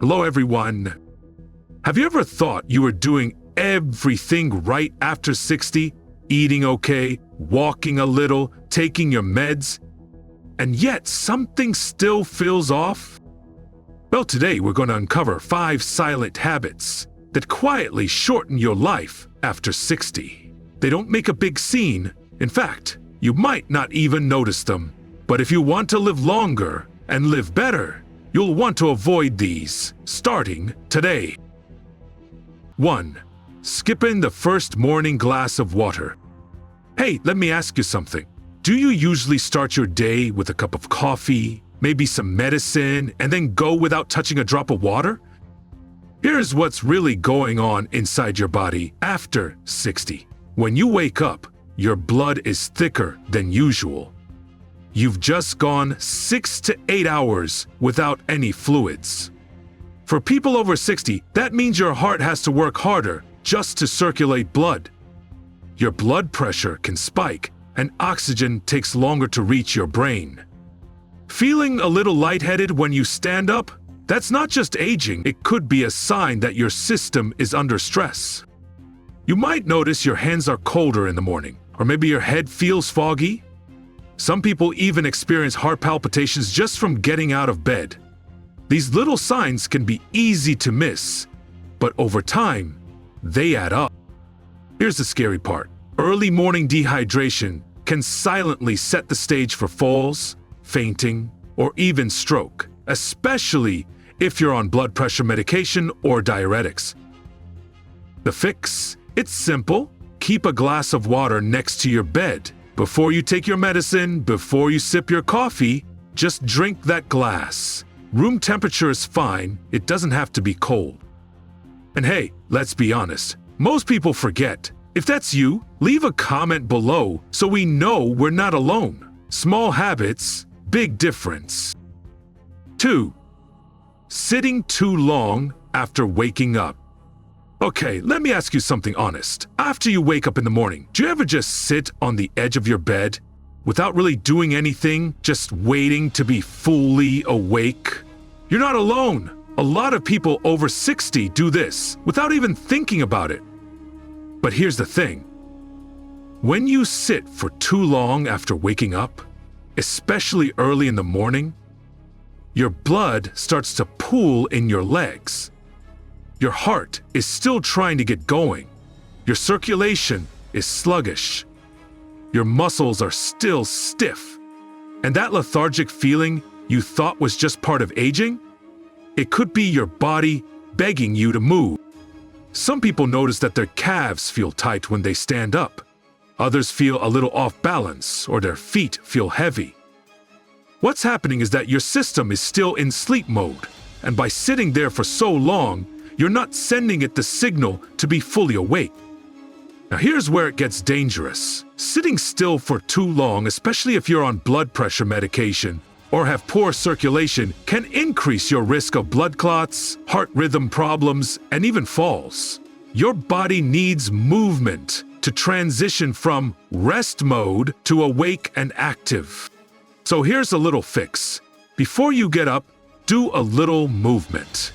Hello everyone. Have you ever thought you were doing everything right after 60? Eating okay, walking a little, taking your meds, and yet something still feels off? Well, today we're going to uncover 5 silent habits that quietly shorten your life after 60. They don't make a big scene. In fact, you might not even notice them. But if you want to live longer and live better, you'll want to avoid these, starting today. 1. Skipping the first morning glass of water. Hey, let me ask you something. Do you usually start your day with a cup of coffee, maybe some medicine, and then go without touching a drop of water? Here's what's really going on inside your body after 60. When you wake up, your blood is thicker than usual. You've just gone 6 to 8 hours without any fluids. For people over 60, that means your heart has to work harder just to circulate blood. Your blood pressure can spike, and oxygen takes longer to reach your brain. Feeling a little lightheaded when you stand up? That's not just aging, it could be a sign that your system is under stress. You might notice your hands are colder in the morning, or maybe your head feels foggy. Some people even experience heart palpitations just from getting out of bed. These little signs can be easy to miss, but over time, they add up. Here's the scary part. Early morning dehydration can silently set the stage for falls, fainting, or even stroke, especially if you're on blood pressure medication or diuretics. The fix? It's simple. Keep a glass of water next to your bed. Before you take your medicine, before you sip your coffee, just drink that glass. Room temperature is fine, it doesn't have to be cold. And hey, let's be honest, most people forget. If that's you, leave a comment below so we know we're not alone. Small habits, big difference. 2. Sitting too long after waking up. Okay, let me ask you something honest. After you wake up in the morning, do you ever just sit on the edge of your bed without really doing anything, just waiting to be fully awake? You're not alone. A lot of people over 60 do this without even thinking about it. But here's the thing. When you sit for too long after waking up, especially early in the morning, your blood starts to pool in your legs. Your heart is still trying to get going. Your circulation is sluggish. Your muscles are still stiff. And that lethargic feeling you thought was just part of aging? It could be your body begging you to move. Some people notice that their calves feel tight when they stand up. Others feel a little off balance or their feet feel heavy. What's happening is that your system is still in sleep mode, and by sitting there for so long, you're not sending it the signal to be fully awake. Now here's where it gets dangerous. Sitting still for too long, especially if you're on blood pressure medication or have poor circulation, can increase your risk of blood clots, heart rhythm problems, and even falls. Your body needs movement to transition from rest mode to awake and active. So here's a little fix. Before you get up, do a little movement.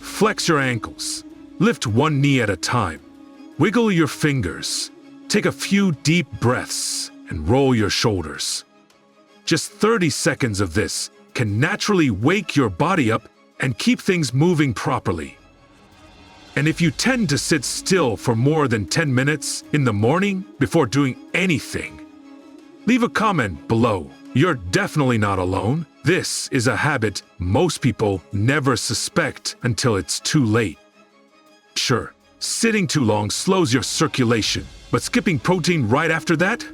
Flex your ankles. Lift one knee at a time. Wiggle your fingers. Take a few deep breaths and roll your shoulders. Just 30 seconds of this can naturally wake your body up and keep things moving properly. And if you tend to sit still for more than 10 minutes in the morning before doing anything, leave a comment below. You're definitely not alone. This is a habit most people never suspect until it's too late. Sure, sitting too long slows your circulation, but skipping protein right after that?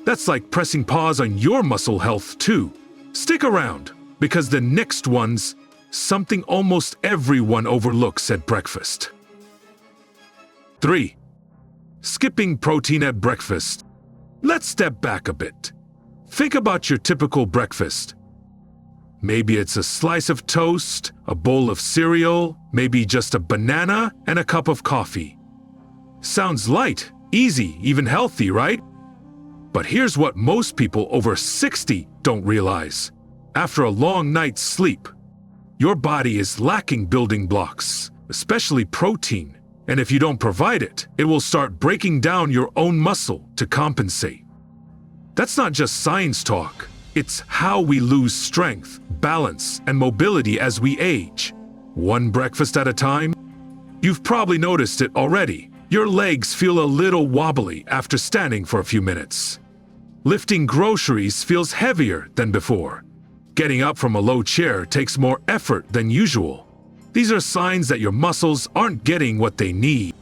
That's like pressing pause on your muscle health too. Stick around, because the next one's something almost everyone overlooks at breakfast. 3. Skipping protein at breakfast. Let's step back a bit. Think about your typical breakfast. Maybe it's a slice of toast, a bowl of cereal, maybe just a banana and a cup of coffee. Sounds light, easy, even healthy, right? But here's what most people over 60 don't realize. After a long night's sleep, Your body is lacking building blocks, especially protein, and if you don't provide it, it will start breaking down your own muscle to compensate. That's not just science talk, it's how we lose strength, balance, and mobility as we age. One breakfast at a time? You've probably noticed it already. Your legs feel a little wobbly after standing for a few minutes. Lifting groceries feels heavier than before. Getting up from a low chair takes more effort than usual. These are signs that your muscles aren't getting what they need.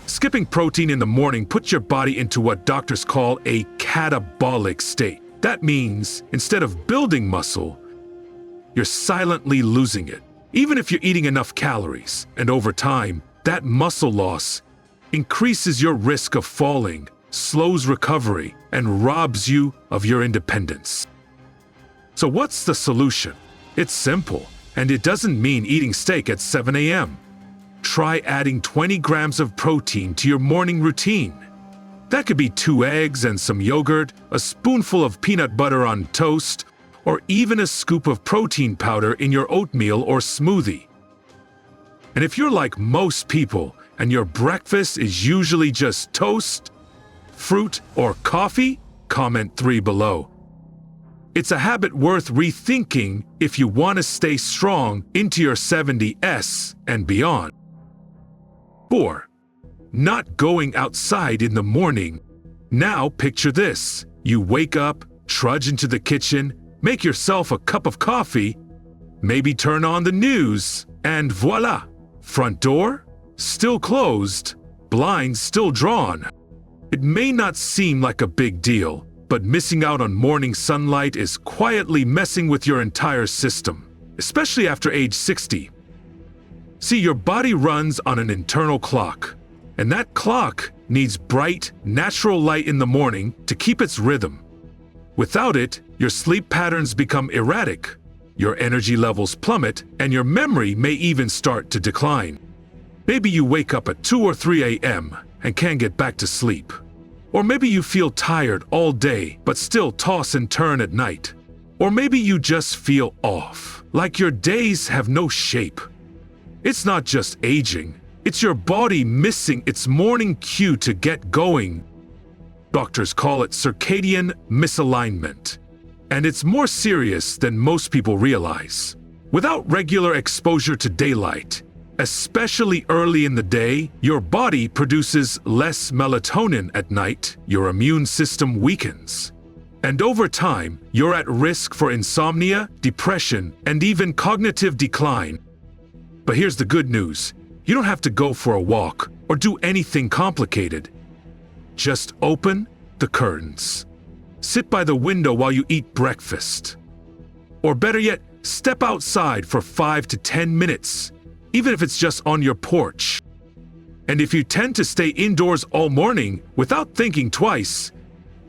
Skipping protein in the morning puts your body into what doctors call a catabolic state. That means instead of building muscle, you're silently losing it. Even if you're eating enough calories, and over time, that muscle loss increases your risk of falling, slows recovery, and robs you of your independence. So what's the solution? It's simple, and it doesn't mean eating steak at 7 a.m. Try adding 20 grams of protein to your morning routine. That could be 2 eggs and some yogurt, a spoonful of peanut butter on toast, or even a scoop of protein powder in your oatmeal or smoothie. And if you're like most people and your breakfast is usually just toast, fruit, or coffee, comment 3 below. It's a habit worth rethinking if you want to stay strong into your 70s and beyond. 4. Not going outside in the morning. Now picture this. You wake up, trudge into the kitchen, make yourself a cup of coffee, maybe turn on the news, and voila! Front door? Still closed, blinds still drawn. It may not seem like a big deal, but missing out on morning sunlight is quietly messing with your entire system, especially after age 60. See, your body runs on an internal clock, and that clock needs bright, natural light in the morning to keep its rhythm. Without it, your sleep patterns become erratic, your energy levels plummet, and your memory may even start to decline. Maybe you wake up at 2 or 3 a.m. and can't get back to sleep. Or maybe you feel tired all day but still toss and turn at night. Or maybe you just feel off, like your days have no shape. It's not just aging, it's your body missing its morning cue to get going. Doctors call it circadian misalignment, and it's more serious than most people realize. Without regular exposure to daylight, especially early in the day, your body produces less melatonin at night, your immune system weakens. And over time, you're at risk for insomnia, depression, and even cognitive decline. But here's the good news. You don't have to go for a walk or do anything complicated. Just open the curtains. Sit by the window while you eat breakfast. Or better yet, step outside for 5 to 10 minutes. Even if it's just on your porch. And if you tend to stay indoors all morning without thinking twice,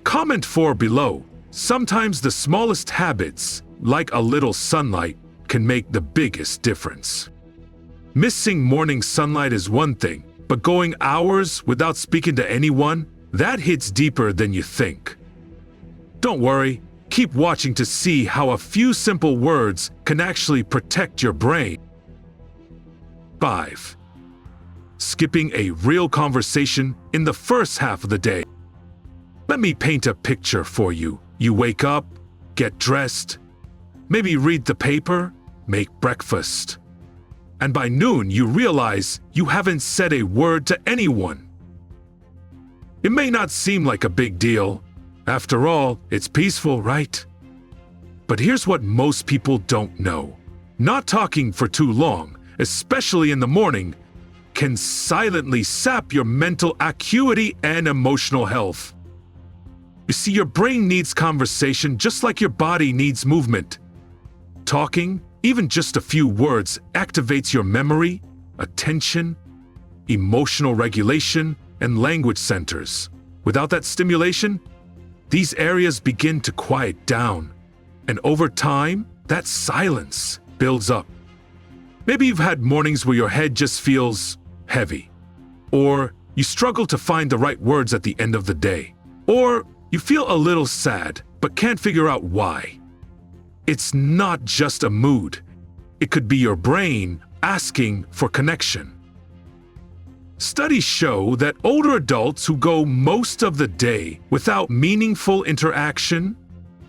comment 4 below. Sometimes the smallest habits, like a little sunlight, can make the biggest difference. Missing morning sunlight is one thing, but going hours without speaking to anyone, that hits deeper than you think. Don't worry, keep watching to see how a few simple words can actually protect your brain. 5. Skipping a real conversation in the first half of the day. Let me paint a picture for you. You wake up, get dressed, maybe read the paper, make breakfast. And by noon, you realize you haven't said a word to anyone. It may not seem like a big deal. After all, it's peaceful, right? But here's what most people don't know. Not talking for too long, especially in the morning, can silently sap your mental acuity and emotional health. You see, your brain needs conversation just like your body needs movement. Talking, even just a few words, activates your memory, attention, emotional regulation, and language centers. Without that stimulation, these areas begin to quiet down, and over time, that silence builds up. Maybe you've had mornings where your head just feels heavy, or you struggle to find the right words at the end of the day, or you feel a little sad but can't figure out why. It's not just a mood, It could be your brain asking for connection. Studies show that older adults who go most of the day without meaningful interaction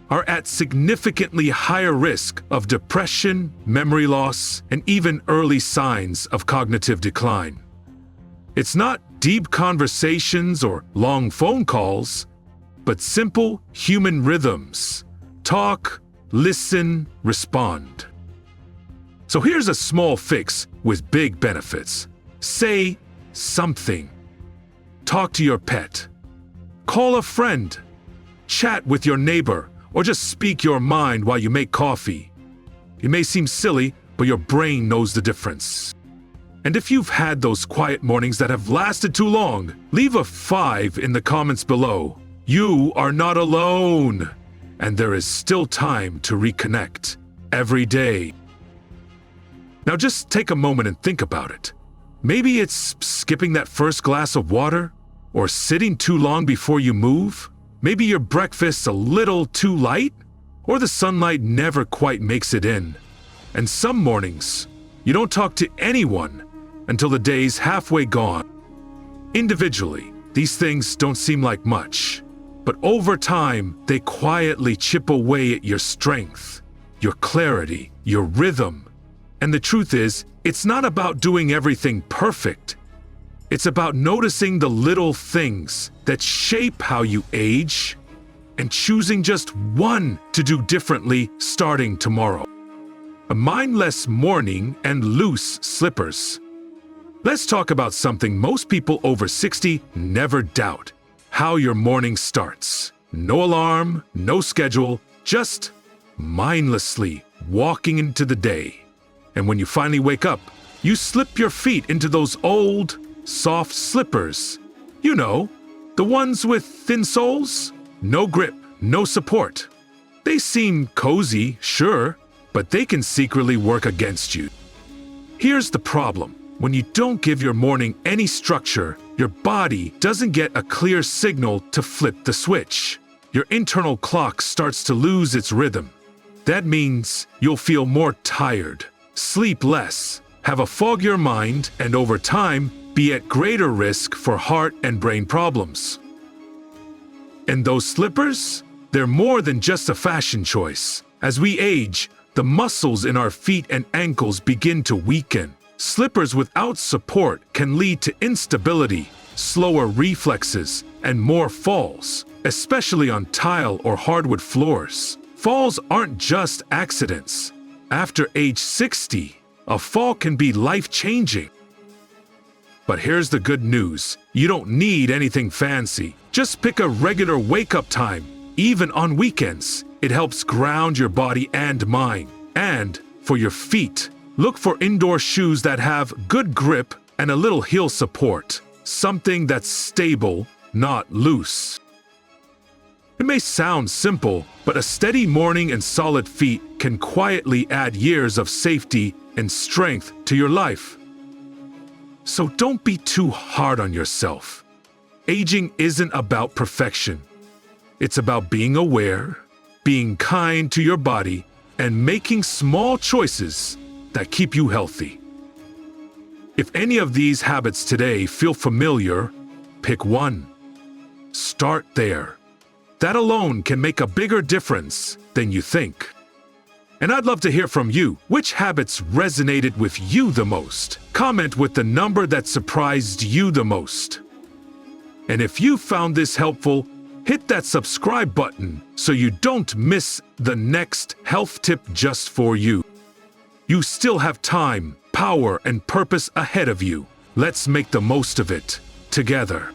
are at significantly higher risk of depression, memory loss, and even early signs of cognitive decline. It's not deep conversations or long phone calls, but simple human rhythms. Talk, listen, respond. So here's a small fix with big benefits. Say something. Talk to your pet. Call a friend. Chat with your neighbor, or just speak your mind while you make coffee. It may seem silly, but your brain knows the difference. And if you've had those quiet mornings that have lasted too long, leave a 5 in the comments below. You are not alone, and there is still time to reconnect every day. Now just take a moment and think about it. Maybe it's skipping that first glass of water, or sitting too long before you move. Maybe your breakfast's a little too light, or the sunlight never quite makes it in. And some mornings, you don't talk to anyone until the day's halfway gone. Individually, these things don't seem like much, but over time, they quietly chip away at your strength, your clarity, your rhythm. And the truth is, it's not about doing everything perfect. It's about noticing the little things that shape how you age and choosing just one to do differently starting tomorrow. A mindless morning and loose slippers. Let's talk about something most people over 60 never doubt: how your morning starts. No alarm, no schedule, just mindlessly walking into the day. And when you finally wake up, you slip your feet into those old, soft slippers. You know, the ones with thin soles, no grip, no support. They seem cozy, sure, but they can secretly work against you. Here's the problem. When you don't give your morning any structure, your body doesn't get a clear signal to flip the switch. Your internal clock starts to lose its rhythm. That means you'll feel more tired, sleep less, have a foggier mind, and over time, be at greater risk for heart and brain problems. And those slippers? They're more than just a fashion choice. As we age, the muscles in our feet and ankles begin to weaken. Slippers without support can lead to instability, slower reflexes, and more falls, especially on tile or hardwood floors. Falls aren't just accidents. After age 60, a fall can be life-changing. But here's the good news. You don't need anything fancy. Just pick a regular wake-up time. Even on weekends, it helps ground your body and mind. And for your feet, look for indoor shoes that have good grip and a little heel support. Something that's stable, not loose. It may sound simple, but a steady morning and solid feet can quietly add years of safety and strength to your life. So don't be too hard on yourself. Aging isn't about perfection. It's about being aware, being kind to your body, and making small choices that keep you healthy. If any of these habits today feel familiar, pick one. Start there. That alone can make a bigger difference than you think. And I'd love to hear from you. Which habits resonated with you the most? Comment with the number that surprised you the most. And if you found this helpful, hit that subscribe button so you don't miss the next health tip just for you. You still have time, power, and purpose ahead of you. Let's make the most of it together.